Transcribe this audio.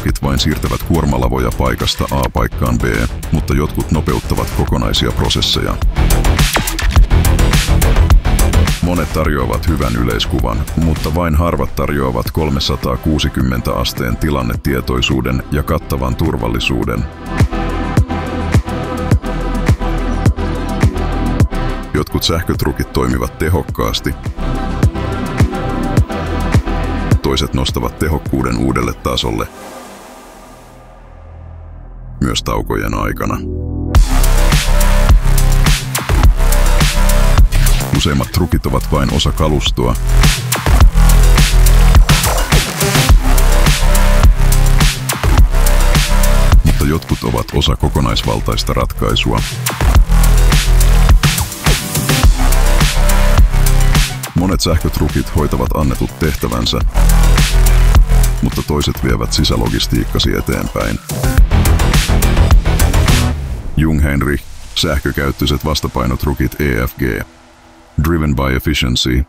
sähkötrukit vain siirtävät kuormalavoja paikasta A paikkaan B, mutta jotkut nopeuttavat kokonaisia prosesseja. Monet tarjoavat hyvän yleiskuvan, mutta vain harvat tarjoavat 360 asteen tilannetietoisuuden ja kattavan turvallisuuden. Jotkut sähkötrukit toimivat tehokkaasti. Toiset nostavat tehokkuuden uudelle tasolle, myös taukojen aikana. Useimmat trukit ovat vain osa kalustoa. Mutta jotkut ovat osa kokonaisvaltaista ratkaisua. Monet sähkötrukit hoitavat annetut tehtävänsä, mutta toiset vievät sisälogistiikkasi eteenpäin. Jungheinrich, sähkökäyttöiset vastapainotrukit EFG. Driven by efficiency,